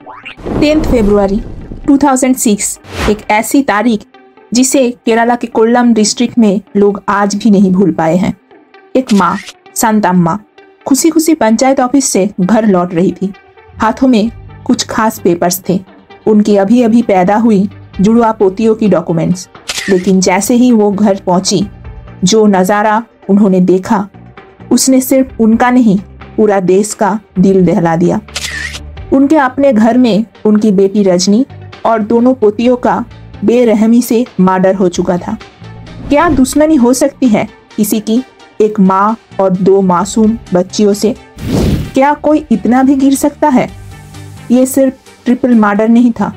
10 फरवरी 2006 एक ऐसी तारीख जिसे केरला के कोल्लम डिस्ट्रिक्ट में लोग आज भी नहीं भूल पाए हैं। एक माँ शांतम्मा खुशी खुशी पंचायत ऑफिस से घर लौट रही थी। हाथों में कुछ खास पेपर्स थे, उनकी अभी अभी पैदा हुई जुड़वा पोतियों की डॉक्यूमेंट्स। लेकिन जैसे ही वो घर पहुंची, जो नज़ारा उन्होंने देखा उसने सिर्फ उनका नहीं पूरा देश का दिल दहला दिया। उनके अपने घर में उनकी बेटी रजनी और दोनों पोतियों का बेरहमी से मर्डर हो चुका था। क्या दुश्मनी हो सकती है किसी की एक माँ और दो मासूम बच्चियों से? क्या कोई इतना भी गिर सकता है? ये सिर्फ ट्रिपल मर्डर नहीं था,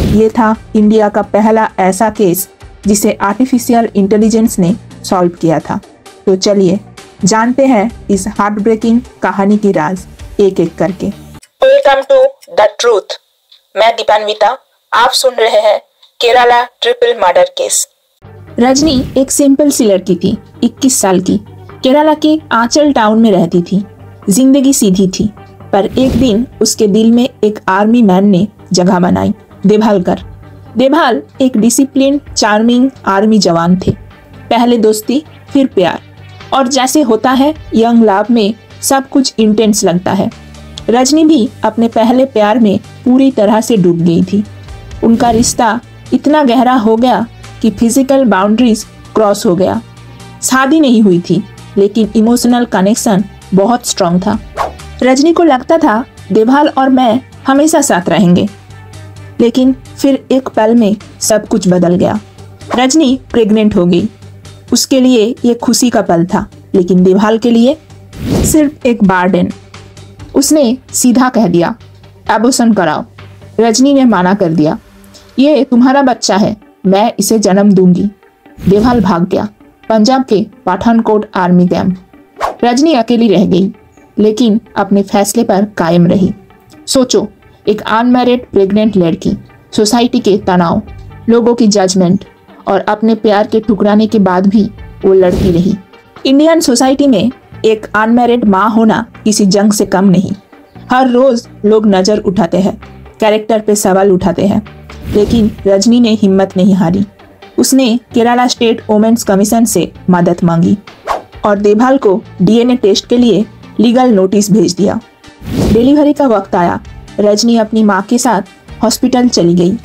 ये था इंडिया का पहला ऐसा केस जिसे आर्टिफिशियल इंटेलिजेंस ने सॉल्व किया था। तो चलिए जानते हैं इस हार्ट ब्रेकिंग कहानी की राज एक एक करके। Welcome to the truth. मैं दीपान्विता, आप सुन रहे हैं Kerala triple murder case. Rajni एक सिंपल सी लड़की थी, 21 साल की। केरला के आंचल टाउन में रहती थी। जिंदगी सीधी थी, पर एक दिन उसके दिल में एक आर्मी मैन ने जगह बनाई, देभालकर। देभाल एक डिसिप्लिन चार्मिंग आर्मी जवान थे। पहले दोस्ती फिर प्यार, और जैसे होता है यंग लव में सब कुछ इंटेंस लगता है। रजनी भी अपने पहले प्यार में पूरी तरह से डूब गई थी। उनका रिश्ता इतना गहरा हो गया कि फिजिकल बाउंड्रीज क्रॉस हो गया। शादी नहीं हुई थी, लेकिन इमोशनल कनेक्शन बहुत स्ट्रांग था। रजनी को लगता था देभाल और मैं हमेशा साथ रहेंगे। लेकिन फिर एक पल में सब कुछ बदल गया। रजनी प्रेग्नेंट हो गई। उसके लिए ये खुशी का पल था, लेकिन देभाल के लिए सिर्फ एक बर्डन। उसने सीधा कह दिया, एबॉर्शन कराओ। रजनी ने मना कर दिया, ये तुम्हारा बच्चा है, मैं इसे जन्म दूंगी। देभाल भाग गया पंजाब के पठानकोट आर्मी कैंप। रजनी अकेली रह गई, लेकिन अपने फैसले पर कायम रही। सोचो, एक अनमैरिड प्रेग्नेंट लड़की, सोसाइटी के तनाव, लोगों की जजमेंट और अपने प्यार के ठुकराने के बाद भी वो लड़ती रही। इंडियन सोसाइटी में एक अनमैरिड माँ होना किसी जंग से कम नहीं। हर रोज लोग नजर उठाते हैं, कैरेक्टर पे सवाल उठाते हैं, लेकिन रजनी ने हिम्मत नहीं हारी। उसने केरला स्टेट वुमेन्स कमीशन से मदद मांगी और देभाल को डीएनए टेस्ट के लिए लीगल नोटिस भेज दिया। डिलीवरी का वक्त आया। रजनी अपनी माँ के साथ हॉस्पिटल चली गई।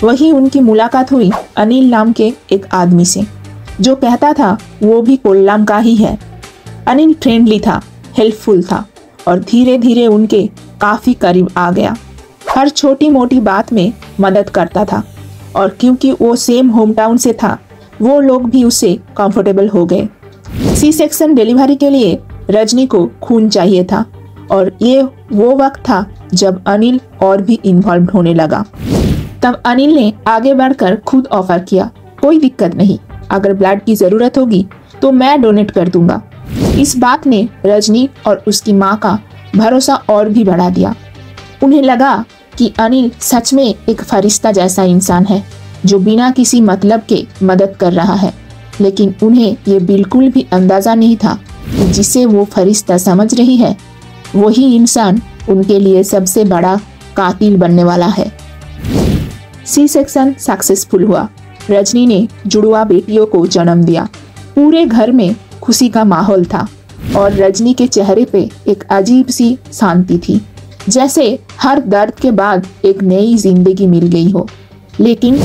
वहीं उनकी मुलाकात हुई अनिल नाम के एक आदमी से, जो कहता था वो भी कोल्लम का ही है। अनिल फ्रेंडली था, हेल्पफुल था और धीरे धीरे उनके काफी करीब आ गया। हर छोटी मोटी बात में मदद करता था, और क्योंकि वो सेम होम टाउन से था, वो लोग भी उससे कंफर्टेबल हो गए। सी सेक्शन डिलीवरी के लिए रजनी को खून चाहिए था, और ये वो वक्त था जब अनिल और भी इन्वॉल्व होने लगा। तब अनिल ने आगे बढ़कर खुद ऑफर किया, कोई दिक्कत नहीं, अगर ब्लड की जरूरत होगी तो मैं डोनेट कर दूंगा। इस बात ने रजनी और उसकी माँ का भरोसा और भी बढ़ा दिया। उन्हें लगा कि अनिल सच में एक फरिश्ता जैसा इंसान है, जो बिना किसी मतलब के मदद कर रहा है। लेकिन उन्हें ये बिल्कुल भी अंदाजा नहीं था कि जिसे वो फरिश्ता समझ रही है, वही इंसान उनके लिए सबसे बड़ा कातिल बनने वाला है। सी सेक्शन सक्सेसफुल हुआ। रजनी ने जुड़वा बेटियों को जन्म दिया। पूरे घर में खुशी का माहौल था, और रजनी के चेहरे पे एक अजीब सी शांति थी, जैसे हर दर्द के बाद एक नई जिंदगी मिल गई हो। लेकिन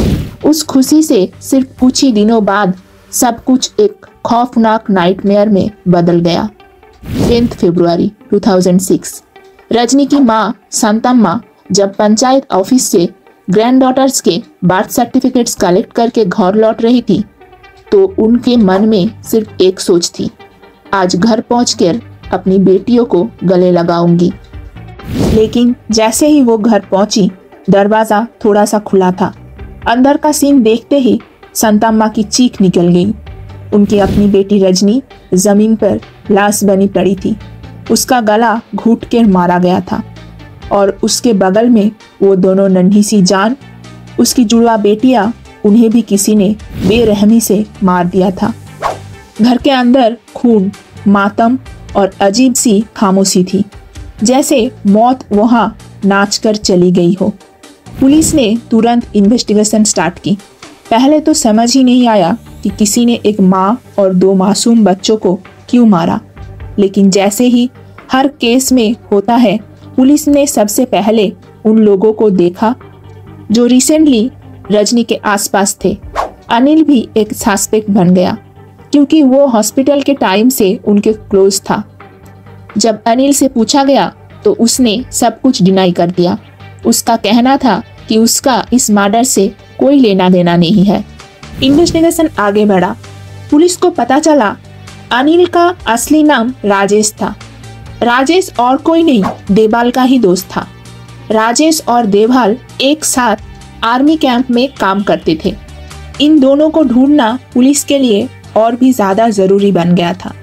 उस खुशी से सिर्फ कुछ ही दिनों बाद सब कुछ एक खौफनाक नाइटमेयर में बदल गया। 10 फरवरी 2006 रजनी की माँ शांतम्मा जब पंचायत ऑफिस से ग्रैंड डॉटर्स के बर्थ सर्टिफिकेट्स कलेक्ट करके घर लौट रही थी, तो उनके मन में सिर्फ एक सोच थी, आज घर पहुंचकर अपनी बेटियों को गले लगाऊंगी। लेकिन जैसे ही वो घर पहुंची, दरवाजा थोड़ा सा खुला था। अंदर का सीन देखते ही शांतम्मा की चीख निकल गई। उनकी अपनी बेटी रजनी जमीन पर लाश बनी पड़ी थी। उसका गला घूट कर मारा गया था, और उसके बगल में वो दोनों नन्ही सी जान, उसकी जुड़वा बेटियां, उन्हें भी किसी ने बेरहमी से मार दिया था। घर के अंदर खून, मातम और अजीब सी खामोशी थी, जैसे मौत वहाँ नाचकर चली गई हो। पुलिस ने तुरंत इन्वेस्टिगेशन स्टार्ट की। पहले तो समझ ही नहीं आया कि किसी ने एक माँ और 2 मासूम बच्चों को क्यों मारा, लेकिन जैसे ही हर केस में होता है, पुलिस ने सबसे पहले उन लोगों को देखा जो रिसेंटली रजनी के आसपास थे। अनिल भी एक सस्पेक्ट बन गया क्योंकि वो हॉस्पिटल के टाइम से उनके क्लोज था। जब अनिल से पूछा गया तो उसने सब कुछ डिनाई कर दिया। उसका कहना था कि उसका इस मर्डर से कोई लेना देना नहीं है। इन्वेस्टिगेशन आगे बढ़ा। पुलिस को पता चला अनिल का असली नाम राजेश था। राजेश और कोई नहीं, देवाल का ही दोस्त था। राजेश और देवाल एक साथ आर्मी कैंप में काम करते थे। इन दोनों को ढूंढना पुलिस के लिए और भी ज्यादा जरूरी बन गया था।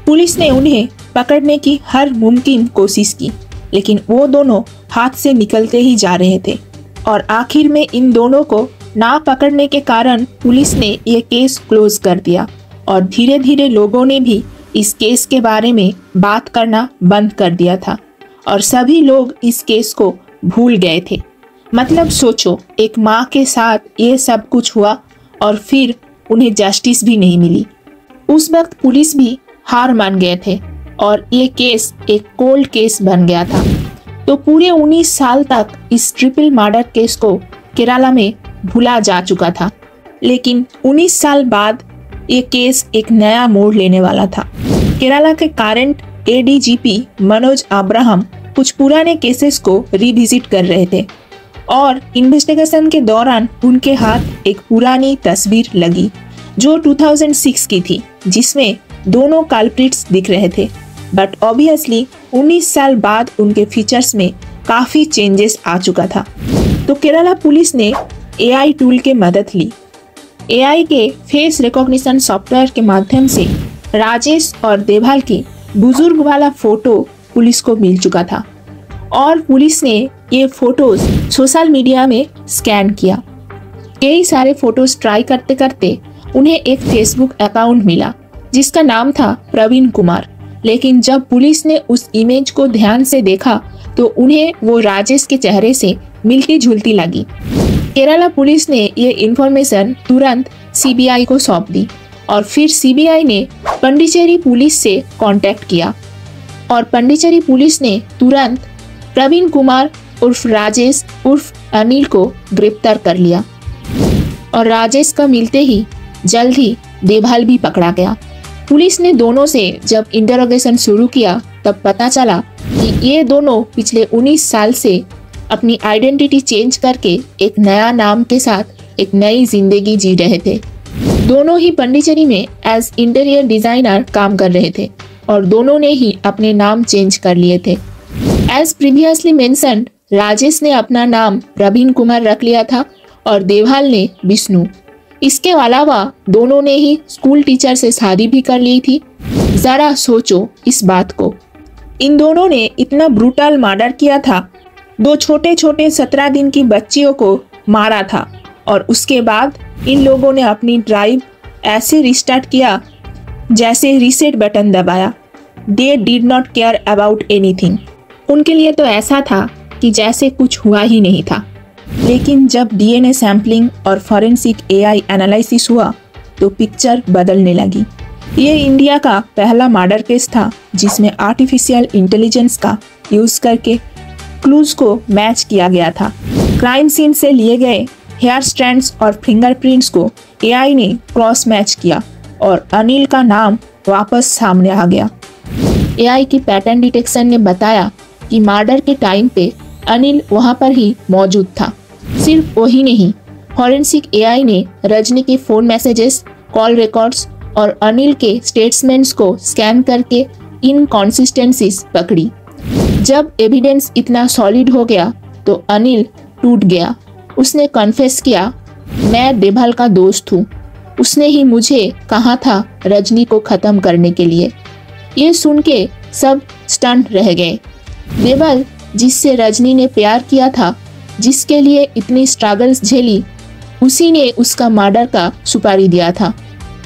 पुलिस ने उन्हें पकड़ने की हर मुमकिन कोशिश की, लेकिन वो दोनों हाथ से निकलते ही जा रहे थे और आखिर में इन दोनों को ना पकड़ने के कारण पुलिस ने ये केस क्लोज कर दिया और धीरे धीरे लोगों ने भी इस केस के बारे में बात करना बंद कर दिया था और सभी लोग इस केस को भूल गए थे। मतलब सोचो, एक माँ के साथ ये सब कुछ हुआ और फिर उन्हें जस्टिस भी नहीं मिली। उस वक्त पुलिस भी हार मान गए थे और ये केस एक कोल्ड केस बन गया था। तो पूरे 19 साल तक इस ट्रिपल मर्डर केस को केरला में भुला जा चुका था, लेकिन 19 साल बाद ये केस एक नया मोड़ लेने वाला था। केरला के करंट एडीजीपी मनोज अब्राहम कुछ पुराने केसेस को रिविजिट कर रहे थे और इन्वेस्टिगेशन के दौरान उनके हाथ एक पुरानी तस्वीर लगी जो 2006 की थी, जिसमें दोनों कल्प्रिट्स दिख रहे थे। बट ऑब्वियसली 19 साल बाद उनके फीचर्स में काफी चेंजेस आ चुका था। तो केरला पुलिस ने एआई टूल के मदद ली। एआई के फेस रिकॉग्निशन सॉफ्टवेयर के माध्यम से राजेश और देवाल की बुजुर्ग वाला फोटो पुलिस को मिल चुका था और पुलिस ने ये फोटोज सोशल मीडिया में स्कैन किया। कई सारे फोटोज ट्राई करते करते उन्हें एक फेसबुक अकाउंट मिला जिसका नाम था प्रवीण कुमार, लेकिन जब पुलिस ने उस इमेज को ध्यान से देखा तो उन्हें वो राजेश के चेहरे से मिलती जुलती लगी। केरला पुलिस ने ये इन्फॉर्मेशन तुरंत सीबीआई को सौंप दी और फिर सीबीआई ने पांडिचेरी पुलिस से कांटेक्ट किया और पांडिचेरी पुलिस ने तुरंत प्रवीण कुमार उर्फ राजेश उर्फ अनिल को गिरफ्तार कर लिया और राजेश का मिलते ही जल्द ही देवाल भी पकड़ा गया। पुलिस ने दोनों से जब इंटरोगेशन शुरू किया तब पता चला कि ये दोनों पिछले 19 साल से अपनी आइडेंटिटी चेंज करके एक नया नाम के साथ एक नई जिंदगी जी रहे थे। दोनों ही पांडिचेरी में एज इंटीरियर डिजाइनर काम कर रहे थे और दोनों ने ही अपने नाम चेंज कर लिए थे। एज प्रीवियसली मेंशन्ड, राजेश ने अपना नाम प्रवीण कुमार रख लिया था और देवाल ने विष्णु। इसके अलावा दोनों ने ही स्कूल टीचर से शादी भी कर ली थी। जरा सोचो इस बात को, इन दोनों ने इतना ब्रूटल मर्डर किया था, 2 छोटे छोटे 17 दिन की बच्चियों को मारा था और उसके बाद इन लोगों ने अपनी ड्राइव ऐसे रिस्टार्ट किया जैसे रीसेट बटन दबाया। They did not care about anything. उनके लिए तो ऐसा था कि जैसे कुछ हुआ ही नहीं था। लेकिन जब डीएनए सैंपलिंग और फॉरेंसिक एआई एनालिसिस हुआ तो पिक्चर बदलने लगी। ये इंडिया का पहला मर्डर केस था जिसमें आर्टिफिशियल इंटेलिजेंस का यूज करके क्लूज को मैच किया गया था। क्राइम सीन से लिए गए हेयर स्ट्रैंड्स और फिंगरप्रिंट्स को एआई ने क्रॉस मैच किया और अनिल का नाम वापस सामने आ गया। एआई की पैटर्न डिटेक्शन ने बताया कि मर्डर के टाइम पे अनिल वहां पर ही मौजूद था। सिर्फ वही नहीं, फॉरेंसिक एआई ने रजनी के फोन मैसेजेस, कॉल रिकॉर्ड्स और अनिल के स्टेटमेंट्स को स्कैन करके इनकॉन्सिस्टेंसीज पकड़ी। जब एविडेंस इतना सॉलिड हो गया तो अनिल टूट गया। उसने कन्फेस किया, मैं देवाल का दोस्त हूँ, उसने ही मुझे कहा था रजनी को खत्म करने के लिए। ये सुन के सब स्टन रह गए। देवाल जिससे रजनी ने प्यार किया था, जिसके लिए इतनी स्ट्रगल्स झेली, उसी ने उसका मर्डर का सुपारी दिया था।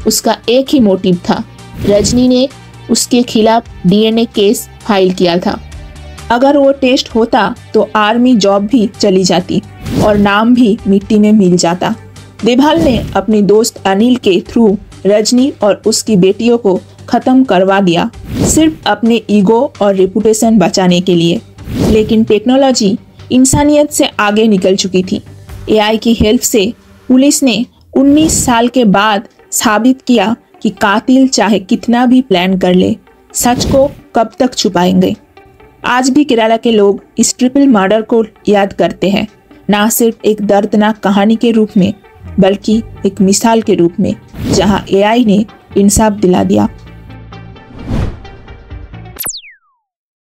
उसका एक ही मोटिव था, रजनी ने उसके खिलाफ डीएनए केस फाइल किया था। अगर वो टेस्ट होता तो आर्मी जॉब भी चली जाती और नाम भी मिट्टी में मिल जाता। देभाल ने अपनी दोस्त अनिल के थ्रू रजनी और उसकी बेटियों को खत्म करवा दिया, सिर्फ अपने ईगो और रेपुटेशन बचाने के लिए। लेकिन टेक्नोलॉजी इंसानियत से आगे निकल चुकी थी। एआई की हेल्प से पुलिस ने 19 साल के बाद साबित किया कि कातिल चाहे कितना भी प्लान कर ले, सच को कब तक छुपाएंगे। आज भी केरला के लोग इस ट्रिपल मर्डर को याद करते हैं, ना सिर्फ एक दर्दनाक कहानी के रूप में, बल्कि एक मिसाल के रूप में, जहां एआई ने इंसाफ दिला दिया।